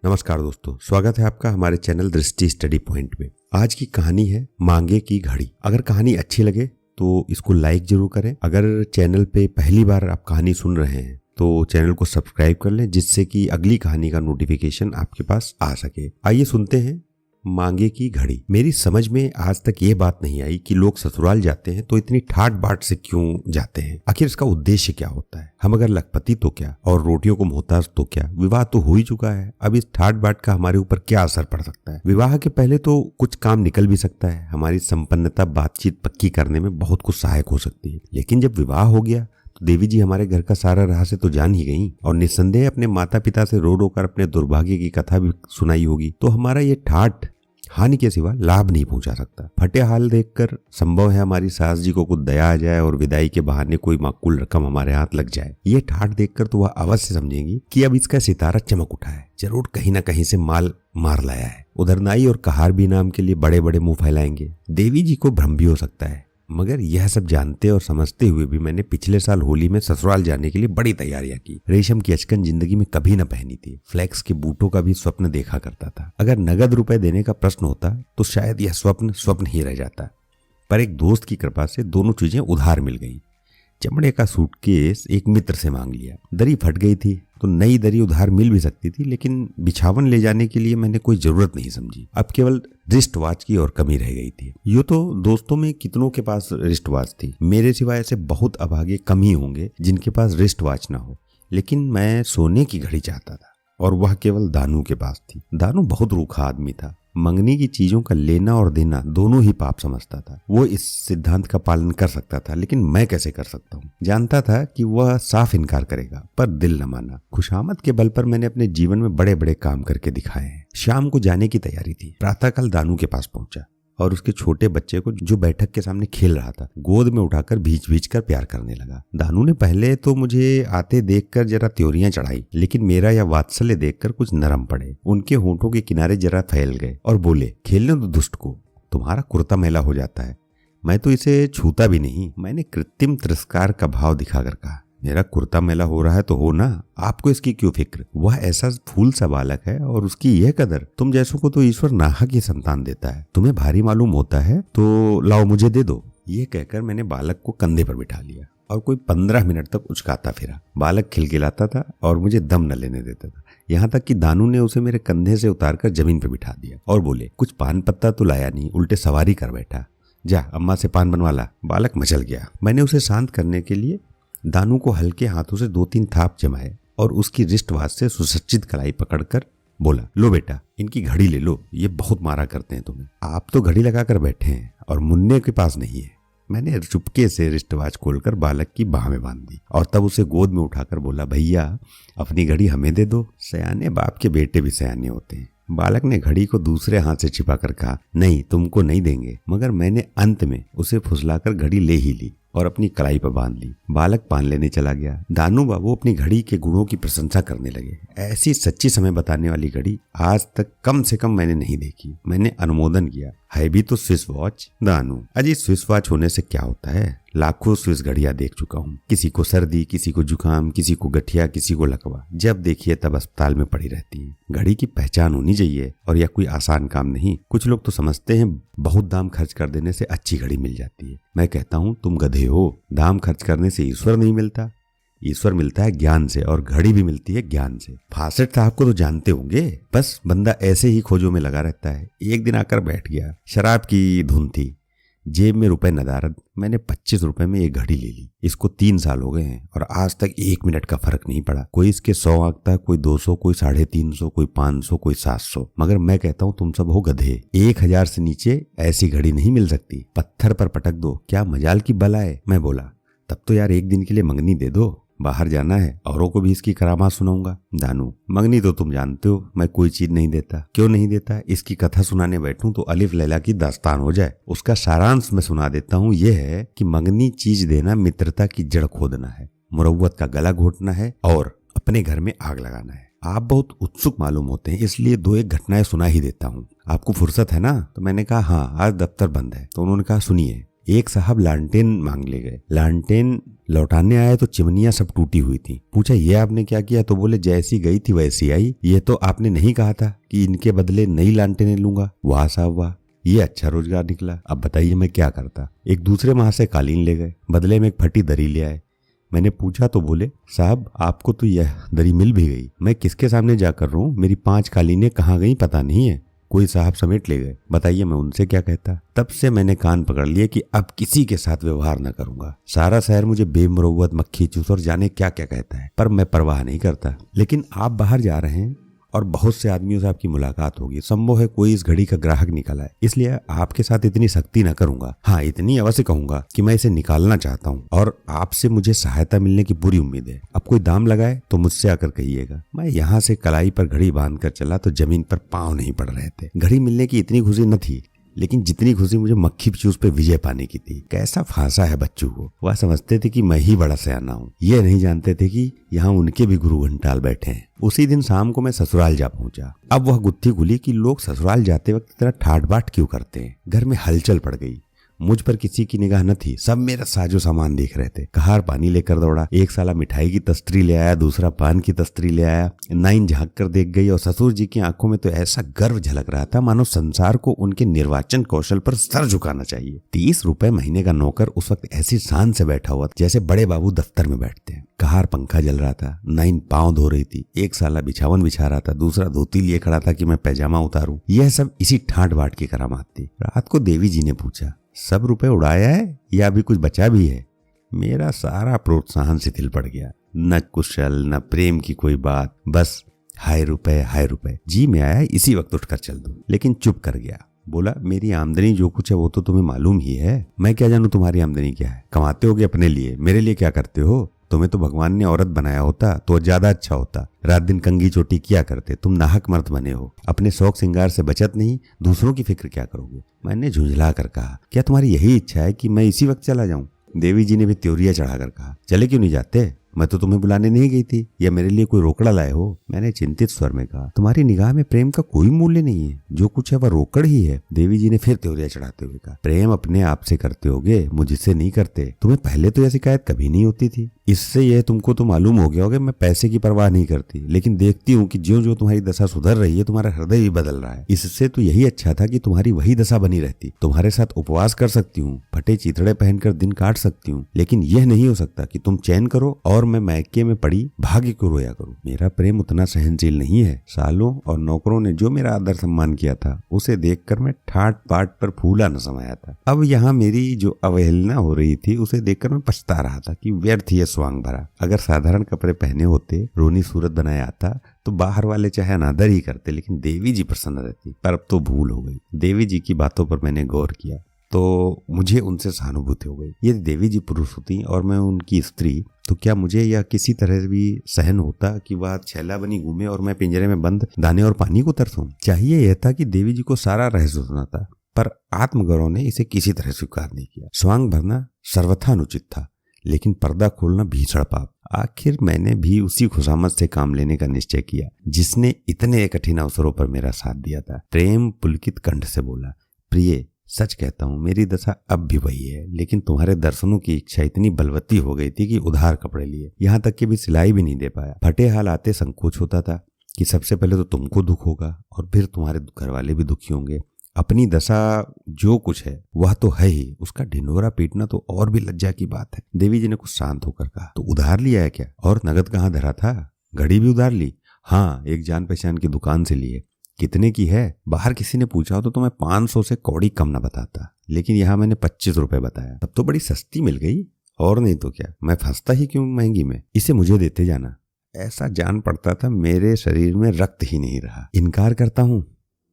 नमस्कार दोस्तों, स्वागत है आपका हमारे चैनल दृष्टि स्टडी पॉइंट में। आज की कहानी है मांगे की घड़ी। अगर कहानी अच्छी लगे तो इसको लाइक जरूर करें। अगर चैनल पे पहली बार आप कहानी सुन रहे हैं तो चैनल को सब्सक्राइब कर लें, जिससे कि अगली कहानी का नोटिफिकेशन आपके पास आ सके। आइए सुनते हैं मांगे की घड़ी। मेरी समझ में आज तक ये बात नहीं आई कि लोग ससुराल जाते हैं तो इतनी ठाट बाट से क्यों जाते हैं। आखिर इसका उद्देश्य क्या होता है। हम अगर लखपति तो क्या और रोटियों को मोहताज तो क्या, विवाह तो हो ही चुका है। अब इस ठाट बाट का हमारे ऊपर क्या असर पड़ सकता है। विवाह के पहले तो कुछ काम निकल भी सकता है। हमारी संपन्नता बातचीत पक्की करने में बहुत कुछ सहायक हो सकती है। लेकिन जब विवाह हो गया तो देवी जी हमारे घर का सारा रहस्य तो जान ही गई और निस्संदेह अपने माता पिता से रो रो कर अपने दुर्भाग्य की कथा भी सुनाई होगी। तो हमारा ये ठाट हानि के सिवा लाभ नहीं पहुंचा सकता। फटे हाल देखकर संभव है हमारी सास जी को कुछ दया आ जाए और विदाई के बहाने कोई माकूल रकम हमारे हाथ लग जाए। ये ठाट देखकर तो वह अवश्य समझेंगी कि अब इसका सितारा चमक उठा है, जरूर कहीं ना कहीं से माल मार लाया है। उधर नाई और कहार भी नाम के लिए बड़े बड़े मुंह फैलाएंगे। देवी जी को भ्रम भी हो सकता है, मगर यह सब जानते और समझते हुए भी मैंने पिछले साल होली में ससुराल जाने के लिए बड़ी तैयारियां की। रेशम की अचकन जिंदगी में कभी न पहनी थी। फ्लेक्स के बूटों का भी स्वप्न देखा करता था। अगर नगद रुपए देने का प्रश्न होता तो शायद यह स्वप्न ही रह जाता, पर एक दोस्त की कृपा से दोनों चीजें उधार मिल गई। चमड़े का सूटकेस एक मित्र से मांग लिया। दरी फट गई थी तो नई दरी उधार मिल भी सकती थी, लेकिन बिछावन ले जाने के लिए मैंने कोई जरूरत नहीं समझी। अब केवल रिस्ट वॉच की और कमी रह गई थी। यूं तो दोस्तों में कितनों के पास रिस्ट वॉच थी। मेरे सिवाय ऐसे बहुत अभागे कम ही होंगे जिनके पास रिस्ट वॉच ना हो। लेकिन मैं सोने की घड़ी चाहता था और वह केवल दानू के पास थी। दानू बहुत रूखा आदमी था। मंगनी की चीजों का लेना और देना दोनों ही पाप समझता था। वो इस सिद्धांत का पालन कर सकता था, लेकिन मैं कैसे कर सकता हूँ। जानता था कि वह साफ इनकार करेगा, पर दिल न माना। खुशामद के बल पर मैंने अपने जीवन में बड़े बड़े काम करके दिखाए हैं। शाम को जाने की तैयारी थी। प्रातःकाल दानू के पास पहुंचा और उसके छोटे बच्चे को, जो बैठक के सामने खेल रहा था, गोद में उठाकर भींच भींच कर प्यार करने लगा। दानू ने पहले तो मुझे आते देखकर जरा त्योरियां चढ़ाई, लेकिन मेरा यह वात्सल्य देखकर कुछ नरम पड़े। उनके होंठों के किनारे जरा फैल गए और बोले, खेलने दो दुष्ट को, तुम्हारा कुर्ता मैला हो जाता है। मैं तो इसे छूता भी नहीं। मैंने कृत्रिम तिरस्कार का भाव दिखाकर कहा, मेरा कुर्ता मैला हो रहा है तो हो ना, आपको इसकी क्यों फिक्र। वह ऐसा फूल सा बालक है और उसकी यह कदर। तुम जैसों को तो ईश्वर नाहक ही संतान देता है। तुम्हें भारी मालूम होता है तो लाओ मुझे दे दो। ये कहकर मैंने बालक को कंधे पर बिठा लिया और कोई 15 मिनट तक उचकाता फिरा। बालक खिलखिलाता था और मुझे दम न लेने देता था। यहाँ तक कि दानू ने उसे मेरे कंधे से उतारकर जमीन पर बिठा दिया और बोले, कुछ पान पत्ता तो लाया नहीं, उल्टे सवारी कर बैठा। जा अम्मा से पान बनवा ला। बालक मचल गया। मैंने उसे शांत करने के लिए दानू को हल्के हाथों से 2-3 थाप जमाए और उसकी रिस्ट वॉच से सुसज्जित कलाई पकड़कर बोला, लो बेटा, इनकी घड़ी ले लो, ये बहुत मारा करते हैं तुम्हें। आप तो घड़ी लगाकर बैठे हैं और मुन्ने के पास नहीं है। मैंने चुपके से रिस्ट वॉच खोलकर बालक की बाह में बांध दी और तब उसे गोद में उठाकर बोला, भैया अपनी घड़ी हमें दे दो। सयाने बाप के बेटे भी सयाने होते हैं। बालक ने घड़ी को दूसरे हाथ से छिपाकर कहा, नहीं तुमको नहीं देंगे। मगर मैंने अंत में उसे फुसलाकर घड़ी ले ही ली और अपनी कलाई पर बांध ली। बालक पान लेने चला गया। दानू बाबू अपनी घड़ी के गुणों की प्रशंसा करने लगे। ऐसी सच्ची समय बताने वाली घड़ी आज तक कम से कम मैंने नहीं देखी। मैंने अनुमोदन किया, है भी तो स्विस वॉच। दानू, अजी स्विस वॉच होने से क्या होता है। लाखों स्विस घड़ियां देख चुका हूँ। किसी को सर्दी, किसी को जुकाम, किसी को गठिया, किसी को लकवा। जब देखिए तब अस्पताल में पड़ी रहती है। घड़ी की पहचान होनी चाहिए और यह कोई आसान काम नहीं। कुछ लोग तो समझते हैं बहुत दाम खर्च कर देने से अच्छी घड़ी मिल जाती है। मैं कहता हूँ तुम गधे हो। दाम खर्च करने से ईश्वर नहीं मिलता। ईश्वर मिलता है ज्ञान से और घड़ी भी मिलती है ज्ञान से। फासेट साहब को तो जानते होंगे। बस बंदा ऐसे ही खोजों में लगा रहता है। एक दिन आकर बैठ गया। शराब की धुन थी, जेब में रुपए नदारद। मैंने 25 रुपए में एक घड़ी ले ली। इसको 3 साल हो गए हैं और आज तक 1 मिनट का फर्क नहीं पड़ा। कोई इसके 100 आंकता है, कोई 200, कोई 350, कोई 500, कोई 700। मगर मैं कहता हूँ तुम सब हो गधे। 1000 से नीचे ऐसी घड़ी नहीं मिल सकती। पत्थर पर पटक दो, क्या मजाल की बला है। मैं बोला, तब तो यार एक दिन के लिए मंगनी दे दो, बाहर जाना है, औरों को भी इसकी करामात सुनाऊंगा। दानू, मंगनी तो तुम जानते हो मैं कोई चीज नहीं देता। क्यों नहीं देता। इसकी कथा सुनाने बैठूं तो अलिफ लैला की दास्तान हो जाए। उसका सारांश मैं सुना देता हूँ। यह है कि मंगनी चीज देना मित्रता की जड़ खोदना है, मुरव्वत का गला घोटना है और अपने घर में आग लगाना है। आप बहुत उत्सुक मालूम होते हैं, इसलिए 2-1 घटनाएं सुना ही देता हूँ। आपको फुर्सत है ना। तो मैंने कहा हाँ, आज दफ्तर बंद है। तो उन्होंने कहा सुनिए, एक साहब लालटेन मांग ले गए। लालटेन लौटाने आए तो चिमनियां सब टूटी हुई थी। पूछा ये आपने क्या किया? तो बोले जैसी गई थी वैसी आई। ये तो आपने नहीं कहा था कि इनके बदले नई लालटेनें लूंगा। वाह साहब वाह, ये अच्छा रोजगार निकला। अब बताइए मैं क्या करता। एक दूसरे माह से कालीन ले गए, बदले में एक फटी दरी ले आए। मैंने पूछा तो बोले साहब आपको तो यह दरी मिल भी गई, मैं किसके सामने जाकर रहूं? मेरी 5 कालीनें कहाँ गई पता नहीं है, कोई साहब समेट ले गए। बताइए मैं उनसे क्या कहता। तब से मैंने कान पकड़ लिए कि अब किसी के साथ व्यवहार न करूंगा। सारा शहर मुझे बेमुरव्वत, मक्खी चूस और जाने क्या क्या कहता है, पर मैं परवाह नहीं करता। लेकिन आप बाहर जा रहे हैं और बहुत से आदमियों से आपकी मुलाकात होगी, संभव है कोई इस घड़ी का ग्राहक निकल आए, इसलिए आपके साथ इतनी सख्ती न करूंगा। हाँ, इतनी अवश्य कहूंगा कि मैं इसे निकालना चाहता हूँ और आपसे मुझे सहायता मिलने की पूरी उम्मीद है। अब कोई दाम लगाए तो मुझसे आकर कहिएगा। मैं यहाँ से कलाई पर घड़ी बांधकर चला तो जमीन पर पांव नहीं पड़ रहे थे। घड़ी मिलने की इतनी खुशी न थी, लेकिन जितनी खुशी मुझे मक्खी चूस पे विजय पाने की थी। कैसा फांसा है बच्चों को। वह समझते थे कि मैं ही बड़ा सयाना हूँ, ये नहीं जानते थे कि यहाँ उनके भी गुरु घंटाल बैठे हैं। उसी दिन शाम को मैं ससुराल जा पहुंचा। अब वह गुत्थी खुली कि लोग ससुराल जाते वक्त इतना ठाट बाट क्यों करते हैं। घर में हलचल पड़ गई। मुझ पर किसी की निगाह न थी, सब मेरा साजो सामान देख रहे थे। कहार पानी लेकर दौड़ा, एक साला मिठाई की तस्तरी ले आया, दूसरा पान की तस्तरी ले आया। नाइन झांक कर देख गई और ससुर जी की आंखों में तो ऐसा गर्व झलक रहा था मानो संसार को उनके निर्वाचन कौशल पर सर झुकाना चाहिए। 30 रुपए महीने का नौकर उस वक्त ऐसी शान से बैठा हुआ जैसे बड़े बाबू दफ्तर में बैठते हैं। कहार पंखा जल रहा था, नाइन पाँव धो रही थी, एक साला बिछावन बिछा रहा था, दूसरा धोती लिए खड़ा था कि मैं पैजामा उतारूं। यह सब इसी ठाट बाट की करामात थी। रात को देवी जी ने पूछा, सब रुपए उड़ाया है या अभी कुछ बचा भी है? मेरा सारा प्रोत्साहन शिथिल पड़ गया। न कुशल न प्रेम की कोई बात, बस हाय रुपए जी में आया इसी वक्त उठकर चल दूं। लेकिन चुप कर गया। बोला मेरी आमदनी जो कुछ है वो तो तुम्हें मालूम ही है। मैं क्या जानूं तुम्हारी आमदनी क्या है। कमाते होगे अपने लिए, मेरे लिए क्या करते हो? तुम्हें तो भगवान ने औरत बनाया होता तो ज्यादा अच्छा होता। रात दिन कंगी चोटी किया करते, तुम नाहक मर्द बने हो। अपने शौक श्रृंगार से बचत नहीं, दूसरों की फिक्र क्या करोगे? मैंने झुंझला कर कहा, क्या तुम्हारी यही इच्छा है कि मैं इसी वक्त चला जाऊं? देवी जी ने भी त्योरिया चढ़ाकर कहा, चले क्यों नहीं जाते? मैं तो तुम्हें बुलाने नहीं गई थी, या मेरे लिए कोई रोकड़ा लाए हो? मैंने चिंतित स्वर में कहा, तुम्हारी निगाह में प्रेम का कोई मूल्य नहीं है, जो कुछ है वह रोकड़ ही है। देवी जी ने फिर त्योरिया चढ़ाते हुए कहा, प्रेम अपने आप से करते होगे, मुझसे नहीं करते। तुम्हें पहले तो यह शिकायत कभी नहीं होती थी। इससे यह तुमको तो मालूम हो गया होगा मैं पैसे की परवाह नहीं करती, लेकिन देखती हूँ कि ज्यों ज्यों तुम्हारी दशा सुधर रही है तुम्हारा हृदय भी बदल रहा है। इससे तो यही अच्छा था कि तुम्हारी वही दशा बनी रहती। तुम्हारे साथ उपवास कर सकती हूँ, फटे चिथड़े पहनकर दिन काट सकती हूँ, लेकिन यह नहीं हो सकता कि तुम चैन करो और मैं मैके में पड़ी भाग्य को रोया करूं। मेरा प्रेम उतना सहनशील नहीं है। सालों और नौकरों ने जो मेरा आदर सम्मान किया था उसे देखकर मैं ठाट बाट पर फूला न समाया था। अब यहाँ मेरी जो अवहेलना हो रही थी उसे देखकर मैं पछता रहा था कि व्यर्थ ही स्वांग भरा। अगर साधारण कपड़े पहने होते, रोनी सूरत बनाया आता तो बाहर वाले चाहे अनादर ही करते, लेकिन देवी जी प्रसन्न रहती। पर अब तो भूल हो गई। देवी जी की बातों पर मैंने गौर किया तो मुझे उनसे सहानुभूति हो गई। यदि देवी जी पुरुष होती और मैं उनकी स्त्री तो क्या मुझे यह किसी तरह भी सहन होता कि वह छैला बनी घूमे और मैं पिंजरे में बंद दाने और पानी को तरसूं? चाहिए यह था कि देवी जी को सारा रहस्य सुना था, पर आत्मगौरव ने इसे किसी तरह स्वीकार नहीं किया। स्वांग भरना सर्वथा अनुचित था, लेकिन पर्दा खोलना भीषण पाप। आखिर मैंने भी उसी खुशामद से काम लेने का निश्चय किया जिसने इतने कठिन अवसरों पर मेरा साथ दिया था। प्रेम पुलकित कंठ से बोला, प्रिय सच कहता हूँ मेरी दशा अब भी वही है, लेकिन तुम्हारे दर्शनों की इच्छा इतनी बलवती हो गई थी कि उधार कपड़े लिए, यहाँ तक कि भी सिलाई भी नहीं दे पाया। फटे हाल आते संकोच होता था कि सबसे पहले तो तुमको दुख होगा और फिर तुम्हारे घर वाले भी दुखी होंगे। अपनी दशा जो कुछ है वह तो है ही, उसका ढिंढोरा पीटना तो और भी लज्जा की बात है। देवी जी ने कुछ शांत होकर कहा, तो उधार लिया है क्या? और नगद कहाँ धरा था? घड़ी भी उधार ली? हाँ, एक जान पहचान की दुकान से लिए। कितने की है? बाहर किसी ने पूछा हो तो मैं 500 से कौड़ी कम ना बताता, लेकिन यहाँ मैंने 25 रुपए बताया। तब तो बड़ी सस्ती मिल गई, और नहीं तो क्या, मैं फंसता ही क्यों महंगी में। इसे मुझे देते जाना। ऐसा जान पड़ता था मेरे शरीर में रक्त ही नहीं रहा। इनकार करता हूँ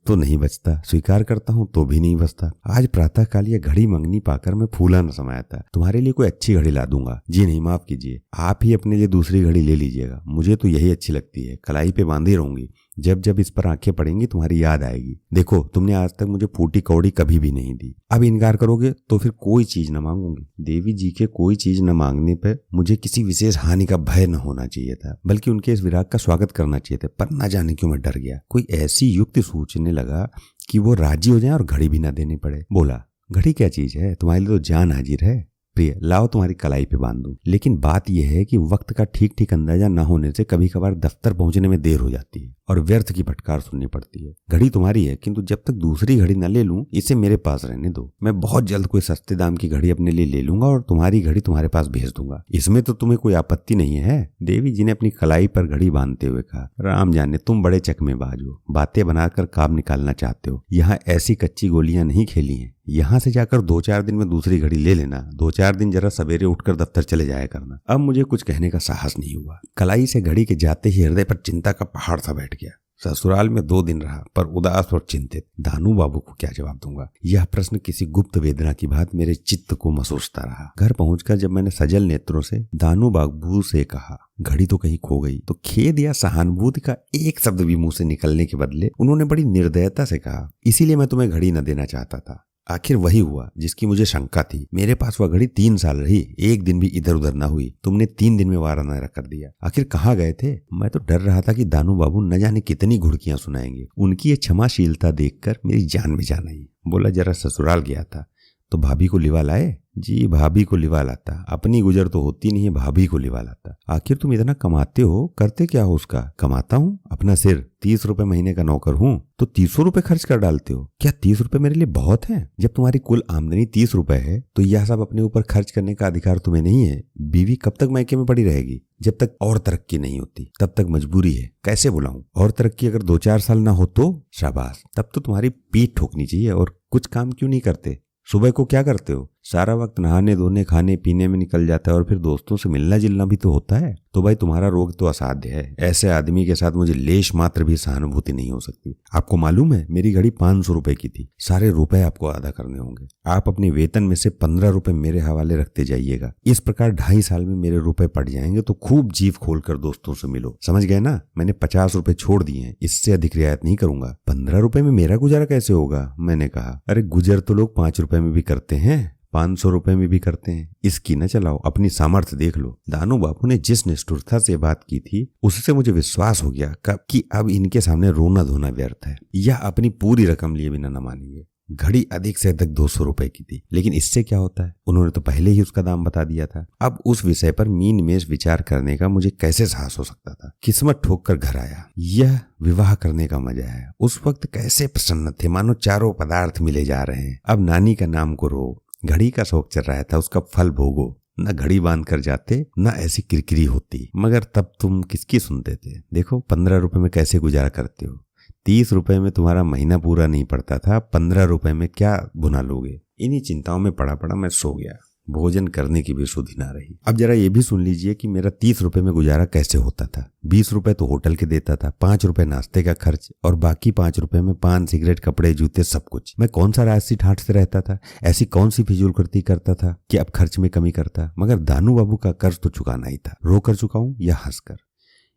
तो नहीं बचता, स्वीकार करता हूँ तो भी नहीं बचता। आज प्रातः काल यह घड़ी मंगनी पाकर मैं फूला न समाया था। तुम्हारे लिए कोई अच्छी घड़ी ला दूंगा। जी नहीं, माफ कीजिए, आप ही अपने लिए दूसरी घड़ी ले लीजिएगा। मुझे तो यही अच्छी लगती है, कलाई पे बांधी रहूंगी। जब जब इस पर आंखें पड़ेंगी तुम्हारी याद आएगी। देखो, तुमने आज तक मुझे फूटी कौड़ी कभी भी नहीं दी। अब इनकार करोगे तो फिर कोई चीज न मांगूंगी। देवी जी के कोई चीज न मांगने पर मुझे किसी विशेष हानि का भय न होना चाहिए था, बल्कि उनके इस विराग का स्वागत करना चाहिए था। पर न जाने क्यों मैं डर गया। कोई ऐसी युक्ति सोचने लगा कि वो राजी हो जाए और घड़ी भी ना देनी पड़े। बोला, घड़ी क्या चीज है, तुम्हारे लिए तो जान हाजिर है। प्रिय, लाओ तुम्हारी कलाई पे बांध दूं। लेकिन बात यह है कि वक्त का ठीक ठीक अंदाजा न होने से कभी कभार दफ्तर पहुंचने में देर हो जाती है और व्यर्थ की फटकार सुननी पड़ती है। घड़ी तुम्हारी है, किंतु जब तक दूसरी घड़ी न ले लूं, इसे मेरे पास रहने दो। मैं बहुत जल्द कोई सस्ते दाम की घड़ी अपने लिए ले लूंगा और तुम्हारी घड़ी तुम्हारे पास भेज दूंगा। इसमें तो तुम्हें कोई आपत्ति नहीं है? देवी जी ने अपनी कलाई पर घड़ी बांधते हुए कहा। राम जाने, तुम बड़े चकमेबाज हो, बातें बनाकर काम निकालना चाहते हो। यहाँ ऐसी कच्ची गोलियां नहीं खेली हैं। यहाँ से जाकर 2-4 दिन में दूसरी घड़ी ले लेना। 2-4 दिन जरा सवेरे उठकर दफ्तर चले जाया करना। अब मुझे कुछ कहने का साहस नहीं हुआ। कलाई से घड़ी के जाते ही हृदय पर चिंता का पहाड़ सा बैठ गया। ससुराल में 2 दिन रहा, पर उदास और चिंतित। दानू बाबू को क्या जवाब दूंगा? यह प्रश्न किसी गुप्त वेदना की बात मेरे चित्त को महसूसता रहा। घर पहुंचकर जब मैंने सजल नेत्रों से दानू बाबू से कहा, घड़ी तो कहीं खो गई, तो खेद या सहानुभूति का एक शब्द भी मुंह से निकलने के बदले उन्होंने बड़ी निर्दयता से कहा, इसीलिए मैं तुम्हें घड़ी न देना चाहता था। आखिर वही हुआ जिसकी मुझे शंका थी। मेरे पास वह घड़ी 3 साल रही, एक दिन भी इधर उधर न हुई। तुमने 3 दिन में वाराना कर दिया। आखिर कहाँ गए थे? मैं तो डर रहा था कि दानू बाबू न जाने कितनी घुड़कियां सुनाएंगे। उनकी ये क्षमाशीलता देखकर मेरी जान में जान आई। बोला, जरा ससुराल गया था। तो भाभी को लिवा लाए? जी, भाभी को लिवा लाता। अपनी गुजर तो होती नहीं है, भाभी को लिवा लाता। आखिर तुम इतना कमाते हो, करते क्या हो उसका? कमाता हूँ अपना सिर, 30 रुपए महीने का नौकर हूँ, तो 300 रुपए खर्च कर डालते हो। क्या 30 रुपए मेरे लिए बहुत है? जब तुम्हारी कुल आमदनी 30 रुपए है तो यह सब अपने ऊपर खर्च करने का अधिकार तुम्हें नहीं है। बीवी कब तक मायके में पड़ी रहेगी? जब तक और तरक्की नहीं होती तब तक मजबूरी है। कैसे बुलाऊं? और तरक्की अगर 2-4 साल ना हो तो शाबाश, तब तो तुम्हारी पीठ ठोकनी चाहिए। और कुछ काम क्यों नहीं करते? सुबह को क्या करते हो? सारा वक्त नहाने धोने खाने पीने में निकल जाता है और फिर दोस्तों से मिलना जुलना भी तो होता है। तो भाई तुम्हारा रोग तो असाध्य है। ऐसे आदमी के साथ मुझे लेश मात्र भी सहानुभूति नहीं हो सकती। आपको मालूम है मेरी घड़ी 500 रुपए की थी। सारे रुपए आपको अदा करने होंगे। आप अपने वेतन में से 15 रुपए मेरे हवाले रखते जाइएगा। इस प्रकार 2.5 साल में मेरे रुपए पड़ जाएंगे तो खूब जीव खोलकर दोस्तों से मिलो। समझ गए ना? मैंने 50 रुपए छोड़ दिए हैं, इससे अधिक रियायत नहीं करूंगा। 15 रुपए में मेरा गुजारा कैसे होगा? मैंने कहा, अरे गुजर तो लोग 5 रुपए में भी करते हैं, 500 रुपए में भी करते हैं। इसकी न चलाओ, अपनी सामर्थ्य देख लो। दानू बापू ने जिस निष्ठुरता से बात की थी उससे मुझे विश्वास हो गया कि अब इनके सामने रोना धोना व्यर्थ है। यह अपनी पूरी रकम लिए बिना न मानेंगे। घड़ी अधिक से अधिक 200 रुपए की थी, लेकिन इससे क्या होता है? उन्होंने तो पहले ही उसका दाम बता दिया था। अब उस विषय पर मीन मेष विचार करने का मुझे कैसे साहस हो सकता था? किस्मत ठोक कर घर आया। यह विवाह करने का मजा है। उस वक्त कैसे प्रसन्न थे, मानो चारों पदार्थ मिले जा रहे हैं। अब नानी का नाम को रो। घड़ी का शौक चल रहा था, उसका फल भोगो। न घड़ी बांध कर जाते, न ऐसी किरकिरी होती। मगर तब तुम किसकी सुनते थे? देखो 15 रुपए में कैसे गुजारा करते हो। 30 रुपए में तुम्हारा महीना पूरा नहीं पड़ता था, 15 रुपए में क्या बुना लोगे? इन्हीं चिंताओं में पड़ा पड़ा मैं सो गया। भोजन करने की भी सुधि ना रही। अब जरा ये भी सुन लीजिए कि मेरा 30 रुपए में गुजारा कैसे होता था। 20 रुपए तो होटल के देता था, 5 रुपए नाश्ते का खर्च और बाकी 5 रुपए में पान, सिगरेट, कपड़े, जूते, सब कुछ। मैं कौन सा राजसी ठाठ से रहता था? ऐसी कौन सी फिजूलखर्ची करता था कि अब खर्च में कमी करता? मगर दानू बाबू का कर्ज तो चुकाना ही था। रो कर चुकाऊं या हंस कर?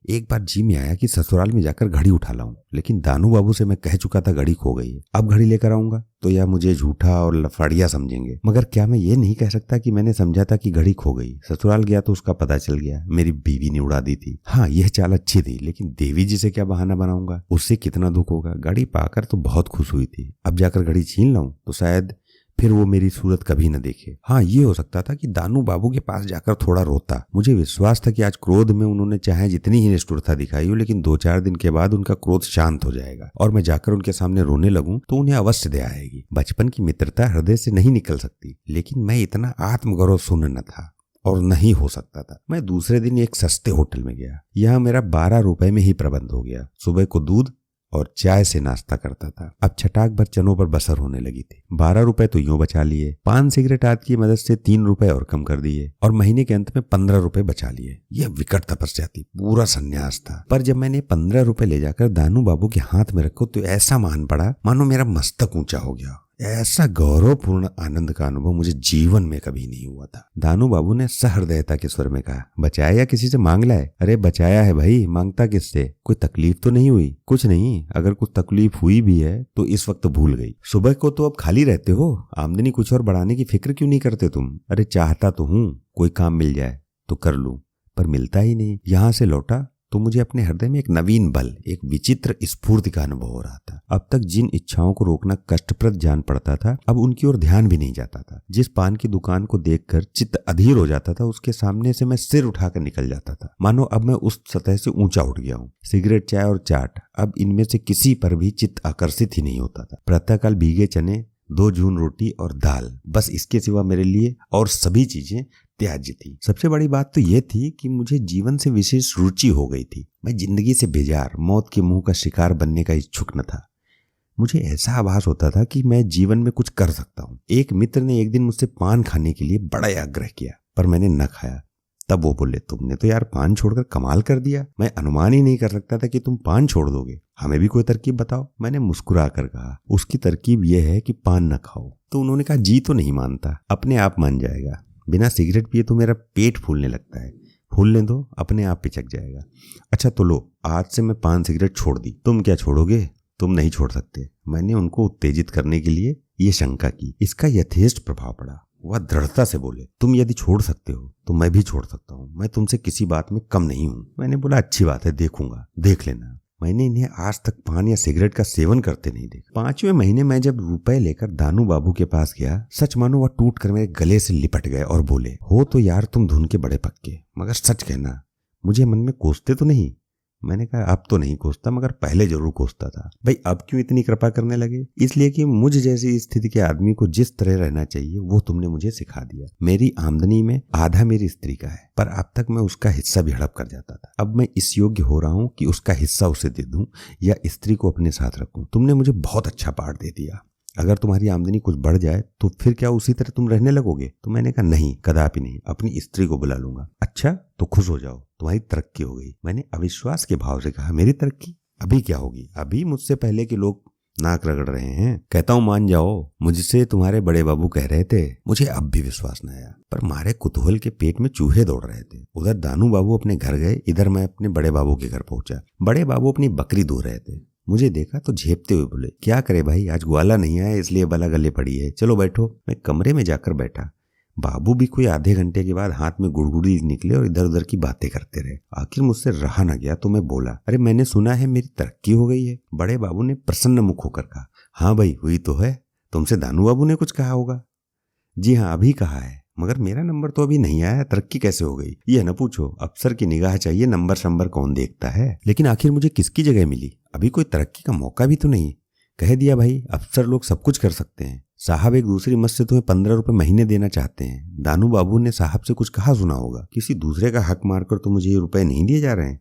एक बार जी में आया कि ससुराल में जाकर घड़ी उठा लाऊं, लेकिन दानू बाबू से मैं कह चुका था घड़ी खो गई है। अब घड़ी लेकर आऊंगा तो या मुझे झूठा और लफड़िया समझेंगे। मगर क्या मैं ये नहीं कह सकता कि मैंने समझा था कि घड़ी खो गई? ससुराल गया तो उसका पता चल गया, मेरी बीवी ने उड़ा दी थी। हाँ, यह चाल अच्छी थी, लेकिन देवी जी से क्या बहाना बनाऊंगा? उससे कितना दुख होगा। घड़ी पाकर तो बहुत खुश हुई थी। अब जाकर घड़ी छीन लाऊं तो शायद फिर वो मेरी सूरत कभी न देखे। हाँ, ये हो सकता था कि दानू बाबू के पास जाकर थोड़ा रोता। मुझे विश्वास था कि आज क्रोध में उन्होंने चाहे जितनी ही निष्ठुरता दिखाई हो, लेकिन 2-4 दिन के बाद उनका क्रोध शांत हो जाएगा और मैं जाकर उनके सामने रोने लगूं तो उन्हें अवश्य दया आएगी। बचपन की मित्रता हृदय से नहीं निकल सकती, लेकिन मैं इतना आत्मगौरव शून्य न था और नहीं हो सकता था। मैं दूसरे दिन एक सस्ते होटल में गया। यहाँ मेरा 12 रुपए में ही प्रबंध हो गया। सुबह को दूध और चाय से नाश्ता करता था। अब छटाक भर चनों पर बसर होने लगी थी। 12 रुपए तो यूं बचा लिए। पान, सिगरेट आदि की मदद से 3 रुपए और कम कर दिए और महीने के अंत में 15 रुपए बचा लिए। यह विकट तपस्या थी, पूरा संन्यास था। पर जब मैंने 15 रुपए ले जाकर दानू बाबू के हाथ में रखो तो ऐसा मान पड़ा मानो मेरा मस्तक ऊंचा हो गया। ऐसा गौरवपूर्ण आनंद का अनुभव मुझे जीवन में कभी नहीं हुआ था। दानू बाबू ने सहृदयता के स्वर में कहा, बचाया या किसी से मांग लाए? अरे बचाया है भाई, मांगता किससे? कोई तकलीफ तो नहीं हुई? कुछ नहीं, अगर कुछ तकलीफ हुई भी है तो इस वक्त भूल गई। सुबह को तो अब खाली रहते हो, आमदनी कुछ और बढ़ाने की फिक्र क्यों नहीं करते तुम? अरे चाहता तो हूँ कोई काम मिल जाए तो कर लूं, पर मिलता ही नहीं। यहाँ से लौटा तो मुझे अपने हृदय में एक नवीन बल, एक विचित्र स्फूर्ति का अनुभव हो रहा था। अब तक जिन इच्छाओं को रोकना कष्टप्रद जान पड़ता था, अब उनकी ओर ध्यान भी नहीं जाता था। जिस पान की दुकान को देखकर चित्त अधीर हो जाता था, उसके सामने से मैं सिर उठाकर निकल जाता था, मानो अब मैं उस सतह से ऊंचा उठ गया हूँ। सिगरेट, चाय और चाट, अब इनमें से किसी पर भी चित्त आकर्षित ही नहीं होता था। प्रातःकाल भीगे चने, 2 जून रोटी और दाल, बस इसके सिवा मेरे लिए और सभी चीजें त्याज्य थी। सबसे बड़ी बात तो यह थी कि मुझे जीवन से विशेष रुचि हो गई थी। मैं जिंदगी से बेजार, मौत के मुंह का शिकार बनने का इच्छुक न था। मुझे ऐसा आभास होता था कि मैं जीवन में कुछ कर सकता हूँ। एक मित्र ने एक दिन मुझसे पान खाने के लिए बड़ा आग्रह किया, पर मैंने न खाया। तब वो बोले, तुमने तो यार पान छोड़कर कमाल कर दिया। मैं अनुमान ही नहीं कर सकता था कि तुम पान छोड़ दोगे। हमें भी कोई तरकीब बताओ। मैंने मुस्कुरा कर कहा, उसकी तरकीब यह है कि पान न खाओ। तो उन्होंने कहा, जी तो नहीं मानता, अपने आप मान जाएगा। बिना सिगरेट पिए तो मेरा पेट फूलने लगता है। फूलने दो, अपने आप पिचक जाएगा। अच्छा तो लो, आज से मैं पान सिगरेट छोड़ दी। तुम क्या छोड़ोगे? तुम नहीं छोड़ सकते। मैंने उनको उत्तेजित करने के लिए ये शंका की। इसका यथेष्ट प्रभाव पड़ा। वह दृढ़ता से बोले, तुम यदि छोड़ सकते हो तो मैं भी छोड़ सकता हूँ। मैं तुमसे किसी बात में कम नहीं हूँ। मैंने बोला, अच्छी बात है, देखूंगा, देख लेना। मैंने इन्हें आज तक पान या सिगरेट का सेवन करते नहीं देखा। 5वें महीने में जब रुपए लेकर दानू बाबू के पास गया, सच मानो वह टूट कर मेरे गले से लिपट गए और बोले, हो तो यार तुम धुन के बड़े पक्के, मगर सच कहना, मुझे मन में कोसते तो नहीं? मैंने कहा, अब तो नहीं कोसता, मगर पहले जरूर कोसता था। भाई अब क्यों इतनी कृपा करने लगे? इसलिए कि मुझ जैसी स्थिति के आदमी को जिस तरह रहना चाहिए वो तुमने मुझे सिखा दिया। मेरी आमदनी में आधा मेरी स्त्री का है, पर अब तक मैं उसका हिस्सा भी हड़प कर जाता था। अब मैं इस योग्य हो रहा हूँ कि उसका हिस्सा उसे दे दूं या स्त्री को अपने साथ रखूं। तुमने मुझे बहुत अच्छा पाठ दे दिया। अगर तुम्हारी आमदनी कुछ बढ़ जाए तो फिर क्या उसी तरह तुम रहने लगोगे? तो मैंने कहा, नहीं, कदापि नहीं, अपनी स्त्री को बुला लूंगा। अच्छा तो खुश हो जाओ, तुम्हारी तरक्की हो गई। मैंने अविश्वास के भाव से कहा, मेरी तरक्की? अभी क्या होगी? अभी मुझसे पहले के लोग नाक रगड़ रहे हैं। कहता हूँ मान जाओ, मुझसे तुम्हारे बड़े बाबू कह रहे थे। मुझे अब भी विश्वास न आया, पर मारे कुतूहल के पेट में चूहे दौड़ रहे थे। उधर दानू बाबू अपने घर गए, इधर मैं अपने बड़े बाबू के घर पहुंचा। बड़े बाबू अपनी बकरी धो रहे थे। मुझे देखा तो झेपते हुए बोले, क्या करे भाई, आज ग्वाला नहीं आया इसलिए बला गले पड़ी है, चलो बैठो। मैं कमरे में जाकर बैठा। बाबू भी कोई आधे घंटे के बाद हाथ में गुड़गुड़ी निकले और इधर उधर की बातें करते रहे। आखिर मुझसे रहा न गया तो मैं बोला, अरे मैंने सुना है मेरी तरक्की हो गई है। बड़े बाबू ने प्रसन्न मुख होकर कहा, हाँ भाई हुई तो है। तुमसे दानू बाबू ने कुछ कहा होगा? जी हाँ, अभी कहा है, मगर मेरा नंबर तो अभी नहीं आया। तरक्की कैसे हो गई ये न पूछो, अफसर की निगाह चाहिए, नंबर शंबर कौन देखता है। लेकिन आखिर मुझे किसकी जगह मिली? अभी कोई तरक्की का मौका भी तो नहीं। कह दिया भाई, अफसर लोग सब कुछ कर सकते हैं। साहब एक दूसरी मत से तुम्हें 15 रुपए महीने देना चाहते हैं। दानू बाबू ने साहब से कुछ कहा सुना होगा, किसी दूसरे का हक मारकर तो मुझे ये रुपए नहीं दिए जा रहे हैं।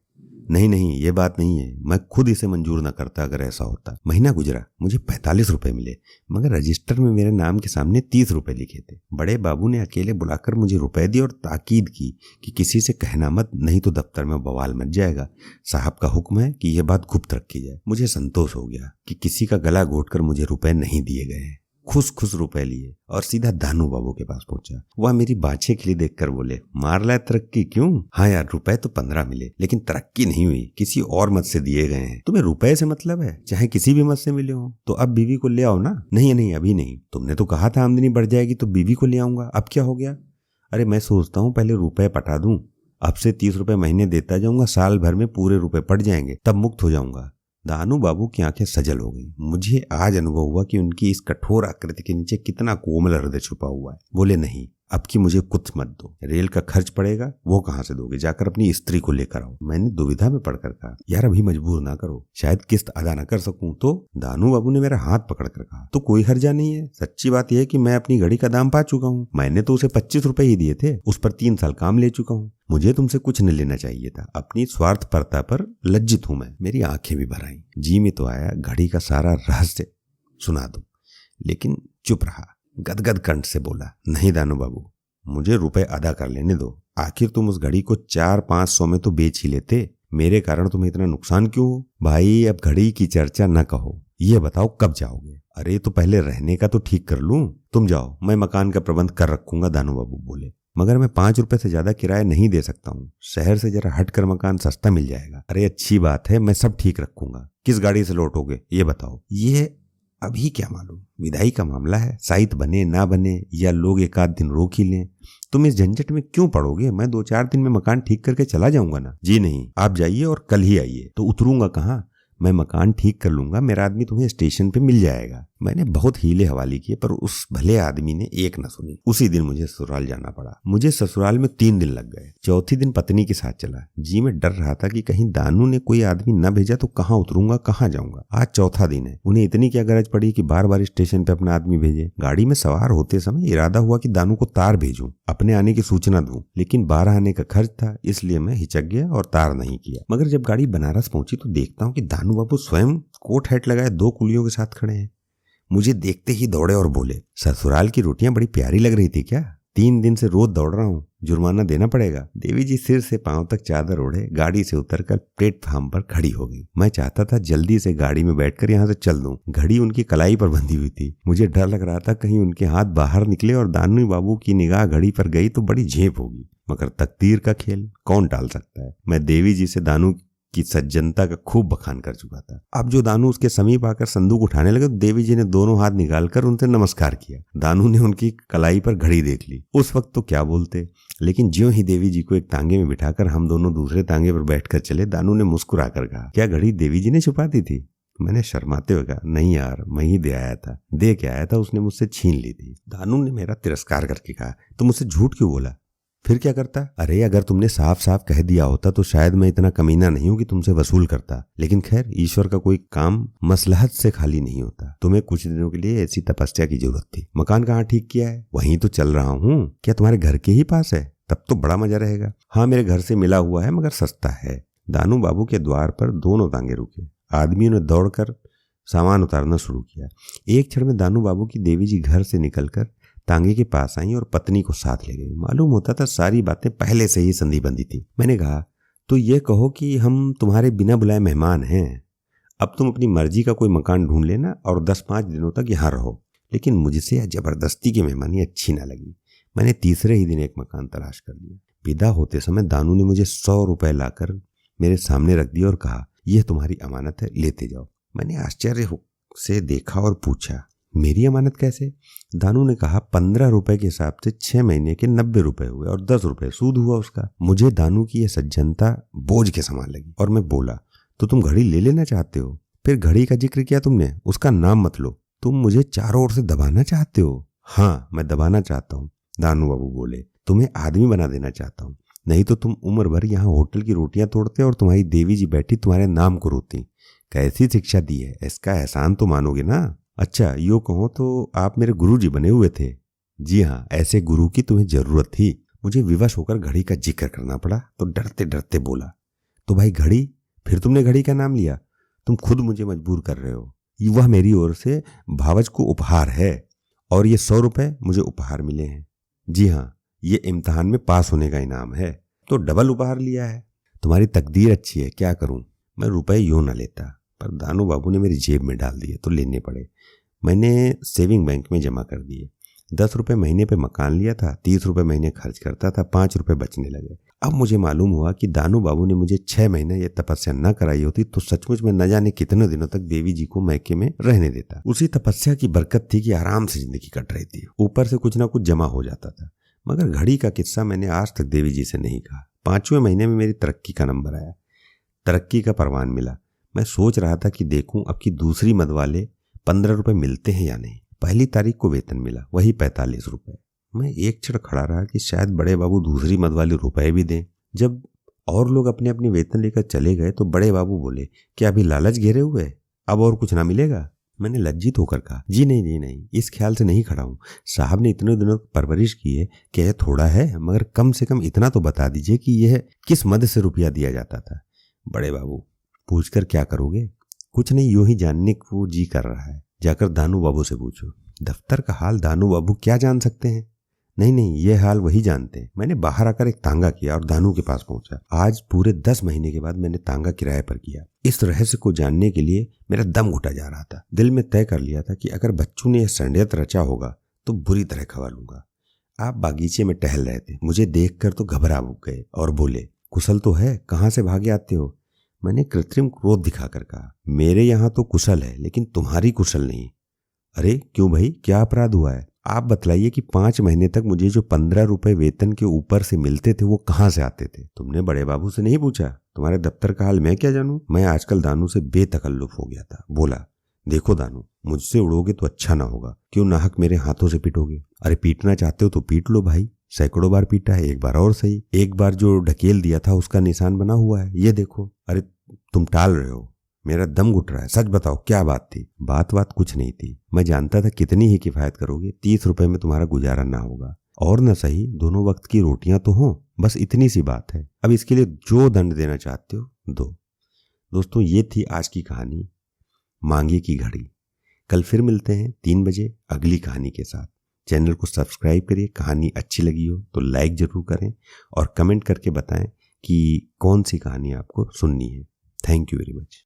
नहीं नहीं, ये बात नहीं है, मैं खुद इसे मंजूर न करता अगर ऐसा होता। महीना गुजरा, मुझे 45 रुपए मिले, मगर रजिस्टर में मेरे नाम के सामने 30 रुपए लिखे थे। बड़े बाबू ने अकेले बुलाकर मुझे रुपए दिए और ताकीद की कि किसी से कहना मत, नहीं तो दफ्तर में बवाल मच जाएगा। साहब का हुक्म है कि यह बात गुप्त रखी जाए। मुझे संतोष हो गया कि किसी का गला घोटकर मुझे रुपए नहीं दिए गए हैं। खुश खुश रुपए लिए और सीधा दानू बाबू के पास पहुंचा। वह मेरी बाछे खिली देखकर बोले, मार लाए तरक्की क्यों? हाँ यार, रुपए तो 15 मिले, लेकिन तरक्की नहीं हुई, किसी और मत से दिए गए हैं। तुम्हें रुपए से मतलब है, चाहे किसी भी मत से मिले हो। तो अब बीवी को ले आओ ना। नहीं नहीं, अभी नहीं, तुमने तो कहा था आमदनी बढ़ जाएगी तो बीवी को ले आऊंगा, अब क्या हो गया? अरे मैं सोचता हूँ पहले रुपए पटा दूं, अब से 30 रुपए महीने देता जाऊंगा, साल भर में पूरे रुपए पट जाएंगे, तब मुक्त हो जाऊंगा। दानू बाबू की आंखें सजल हो गई। मुझे आज अनुभव हुआ कि उनकी इस कठोर आकृति के नीचे कितना कोमल हृदय छुपा हुआ है। बोले, नहीं, अब की मुझे कुछ मत दो। रेल का खर्च पड़ेगा, वो कहाँ से दोगे? जाकर अपनी स्त्री को लेकर आओ। मैंने दुविधा में पड़कर कहा, यार अभी मजबूर ना करो, शायद किस्त अदा न कर सकूं। तो दानू बाबू ने मेरा हाथ पकड़कर कहा, तो कोई हर्जा नहीं है। सच्ची बात यह है कि मैं अपनी घड़ी का दाम पा चुका हूँ। मैंने तो उसे 25 रुपए ही दिए थे, उस पर 3 साल काम ले चुका हूँ। मुझे तुमसे कुछ न लेना चाहिए था। अपनी स्वार्थपरता पर लज्जित हूं मैं। मेरी आंखें भी भर आईं। जी में तो आया घड़ी का सारा रहस्य सुना दूं, लेकिन चुप रहा। गदगद कंठ से बोला, नहीं दानू बाबू, मुझे रुपए अदा कर लेने दो। आखिर तुम उस घड़ी को 400-500 में तो बेच ही लेते, मेरे कारण तुम्हें इतना नुकसान क्यों हो? भाई अब घड़ी की चर्चा न कहो, ये बताओ कब जाओगे? अरे तो पहले रहने का तो ठीक कर लूं। तुम जाओ, मैं मकान का प्रबंध कर रखूंगा, दानू बाबू बोले। मगर मैं 5 रुपए से ज्यादा किराया नहीं दे सकता हूँ। शहर से जरा हटकर मकान सस्ता मिल जाएगा। अरे अच्छी बात है, मैं सब ठीक रखूंगा। किस गाड़ी से लौटोगे ये बताओ? ये अभी क्या मालूम, विदाई का मामला है, साइत बने ना बने या लोग एक आध दिन रोक ही लें। तुम इस झंझट में क्यों पड़ोगे? मैं 2-4 दिन में मकान ठीक करके चला जाऊंगा ना। जी नहीं, आप जाइए और कल ही आइए। तो उतरूंगा कहाँ? मैं मकान ठीक कर लूंगा, मेरा आदमी तुम्हें स्टेशन पे मिल जाएगा। मैंने बहुत हीले हवाले किए पर उस भले आदमी ने एक न सुनी। उसी दिन मुझे ससुराल जाना पड़ा। मुझे ससुराल में 3 दिन लग गए। चौथी दिन पत्नी के साथ चला। जी मैं डर रहा था कि कहीं दानू ने कोई आदमी न भेजा तो कहाँ उतरूंगा, कहाँ जाऊंगा। आज चौथा दिन है। उन्हें इतनी क्या गरज पड़ी कि बार बार स्टेशन पे अपना आदमी भेजे। गाड़ी में सवार होते समय इरादा हुआ कि दानू को तार भेजूं, अपने आने की सूचना दूं, लेकिन 12 आने का खर्च था, इसलिए मैं हिचक गया और तार नहीं किया। मगर जब गाड़ी बनारस पहुंची तो देखता हूँ कि दानू बाबू स्वयं कोट हैट लगाए 2 कुलियों के साथ खड़े हैं। मुझे देखते ही दौड़े और बोले, ससुराल की रोटियां बड़ी प्यारी लग रही थी क्या? 3 दिन से रोज दौड़ रहा हूँ, जुर्माना देना पड़ेगा। देवी जी सिर से पांव तक चादर ओढ़े गाड़ी से उतरकर प्लेटफार्म पर खड़ी हो गई। मैं चाहता था जल्दी से गाड़ी में बैठकर यहाँ से चल दूं। घड़ी उनकी कलाई पर बंधी हुई थी। मुझे डर लग रहा था कहीं उनके हाथ बाहर निकले और दानू बाबू की निगाह घड़ी पर गई तो बड़ी झेप होगी। मगर तकदीर का खेल कौन टाल सकता है। मैं देवी जी से दानू की सज्जनता का खूब बखान कर चुका था। अब जो दानू उसके समीप आकर संदूक उठाने लगे तो देवी जी ने दोनों हाथ निकालकर उनसे नमस्कार किया। दानू ने उनकी कलाई पर घड़ी देख ली। उस वक्त तो क्या बोलते, लेकिन ज्यों ही देवी जी को एक तांगे में बिठाकर हम दोनों दूसरे तांगे पर बैठकर चले, दानू ने मुस्कुरा कर कहा, क्या घड़ी देवी जी ने छुपा दी थी? मैंने शर्माते हुए कहा, नहीं यार, मैं ही दे आया था। दे के आया था, उसने मुझसे छीन ली थी। दानू ने मेरा तिरस्कार करके कहा, तुम मुझसे झूठ क्यों बोला? फिर क्या करता? अरे अगर तुमने साफ साफ कह दिया होता तो शायद मैं इतना कमीना नहीं हूं कि तुमसे वसूल करता। लेकिन खैर, ईश्वर का कोई काम मसलहत से खाली नहीं होता। तुम्हें कुछ दिनों के लिए ऐसी तपस्या की जरूरत थी। मकान कहाँ ठीक किया है? वहीं तो चल रहा हूँ। क्या तुम्हारे घर के ही पास है? तब तो बड़ा मजा रहेगा। हाँ, मेरे घर से मिला हुआ है, मगर सस्ता है। दानू बाबू के द्वार पर दोनों तांगे रुके। आदमियों ने दौड़कर सामान उतारना शुरू किया। एक क्षण में दानू बाबू की देवी जी घर से निकलकर तांगे के पास आई और पत्नी को साथ ले गई। मालूम होता था सारी बातें पहले से ही संधि बंधी थी। मैंने कहा, तो ये कहो कि हम तुम्हारे बिना बुलाए मेहमान हैं। अब तुम अपनी मर्जी का कोई मकान ढूंढ लेना और 10-5 दिनों तक यहाँ रहो। लेकिन मुझसे यह जबरदस्ती की मेहमानी अच्छी ना लगी। मैंने तीसरे ही दिन एक मकान तलाश कर लिया। विदा होते समय दानू ने मुझे 100 रुपए लाकर मेरे सामने रख दिया और कहा, यह तुम्हारी अमानत है, लेते जाओ। मैंने आश्चर्य से देखा और पूछा, मेरी अमानत कैसे? दानू ने कहा, 15 रुपए के हिसाब से 6 महीने के 90 रुपए हुए और 10 रुपए सूद हुआ उसका। मुझे दानू की यह सज्जनता बोझ के समान लगी और मैं बोला, तो तुम घड़ी ले लेना चाहते हो? फिर घड़ी का जिक्र किया तुमने, उसका नाम मत लो। तुम मुझे चारों ओर से दबाना चाहते हो? हाँ, मैं दबाना चाहता हूँ। दानू बाबू बोले, तुम्हें आदमी बना देना चाहता हूँ, नहीं तो तुम उम्र भर यहाँ होटल की रोटियां तोड़ते और तुम्हारी देवी जी बैठी तुम्हारे नाम को रोती। कैसी शिक्षा दी है, इसका एहसान तो मानोगे ना? अच्छा, यूँ कहो तो आप मेरे गुरुजी बने हुए थे। जी हाँ, ऐसे गुरु की तुम्हें जरूरत थी। मुझे विवश होकर घड़ी का जिक्र करना पड़ा तो डरते डरते बोला, तो भाई घड़ी? फिर तुमने घड़ी का नाम लिया? तुम खुद मुझे मजबूर कर रहे हो। वह मेरी ओर से भावज को उपहार है और ये 100 रुपए मुझे उपहार मिले हैं। जी हाँ, ये इम्तिहान में पास होने का इनाम है, तो डबल उपहार लिया है। तुम्हारी तकदीर अच्छी है, क्या करूं? मैं रुपए यूं न लेता, पर दानू बाबू ने मेरी जेब में डाल दिए तो लेने पड़े। मैंने सेविंग बैंक में जमा कर दिए। 10 रुपए महीने पे मकान लिया था, 30 रुपए महीने खर्च करता था, 5 रुपए बचने लगे। अब मुझे मालूम हुआ कि दानू बाबू ने मुझे 6 महीने ये तपस्या न कराई होती तो सचमुच में न जाने कितने दिनों तक देवी जी को मैके में रहने देता। उसी तपस्या की बरकत थी कि आराम से जिंदगी कट रही थी, ऊपर से कुछ ना कुछ जमा हो जाता था। मगर घड़ी का किस्सा मैंने आज तक देवी जी से नहीं कहा। 5वें महीने में मेरी तरक्की का नंबर आया, तरक्की का परवान मिला। मैं सोच रहा था कि देखूं अब की दूसरी मद वाले 15 रुपए मिलते हैं या नहीं। पहली तारीख को वेतन मिला, वही 45 रुपए। मैं एक क्षण खड़ा रहा कि शायद बड़े बाबू दूसरी मद वाले रुपए भी दें। जब और लोग अपने अपने वेतन लेकर चले गए तो बड़े बाबू बोले, क्या अभी लालच घेरे हुए, अब और कुछ ना मिलेगा? मैंने लज्जित होकर कहा, जी नहीं, इस ख्याल से नहीं खड़ा हूँ। साहब ने इतने दिनों परवरिश की है कि यह थोड़ा है, मगर कम से कम इतना तो बता दीजिए कि यह किस मद से रुपया दिया जाता था। बड़े बाबू, पूछकर क्या करोगे? कुछ नहीं, यूं ही जानने को जी कर रहा है। जाकर दानू बाबू से पूछो। दफ्तर का हाल दानू बाबू क्या जान सकते हैं? नहीं, ये हाल वही जानते हैं। मैंने बाहर आकर एक तांगा किया और दानू के पास पहुंचा। आज पूरे 10 महीने के बाद मैंने तांगा किराए पर किया। इस रहस्य को जानने के लिए मेरा दम घुटा जा रहा था। दिल में तय कर लिया था कि अगर बच्चों ने यह षड्यंत्र रचा होगा तो बुरी तरह खबर लूंगा। आप बागीचे में टहल रहे थे, मुझे देखकर तो घबरा गए और बोले, कुशल तो है, कहाँ से भागे आते हो? मैंने कृत्रिम क्रोध दिखाकर कहा, मेरे यहाँ तो कुशल है, लेकिन तुम्हारी कुशल नहीं। अरे क्यों भाई, क्या अपराध हुआ है? आप बतलाइए कि 5 महीने तक मुझे जो 15 रुपए वेतन के ऊपर से मिलते थे वो कहाँ से आते थे? तुमने बड़े बाबू से नहीं पूछा? तुम्हारे दफ्तर का हाल मैं क्या जानूं। मैं आजकल दानू से बेतकल्लुफ हो गया था। बोला, देखो दानू, मुझसे उड़ोगे तो अच्छा ना होगा, क्यों नाहक मेरे हाथों से पीटोगे। अरे पीटना चाहते हो तो पीट लो भाई, सैकड़ों बार पीटा है, एक बार और सही। एक बार जो ढकेल दिया था उसका निशान बना हुआ है, ये देखो। अरे तुम टाल रहे हो, मेरा दम घुट रहा है, सच बताओ क्या बात थी। बात कुछ नहीं थी, मैं जानता था कितनी ही किफायत करोगे, 30 रुपए में तुम्हारा गुजारा ना होगा, और न सही दोनों वक्त की रोटियां तो हों, बस इतनी सी बात है। अब इसके लिए जो दंड देना चाहते हो दो। दोस्तों, ये थी आज की कहानी मांगे की घड़ी। कल फिर मिलते हैं 3 बजे अगली कहानी के साथ। चैनल को सब्सक्राइब करिए, कहानी अच्छी लगी हो तो लाइक जरूर करें और कमेंट करके बताएं कि कौन सी कहानी आपको सुननी है। Thank you very much.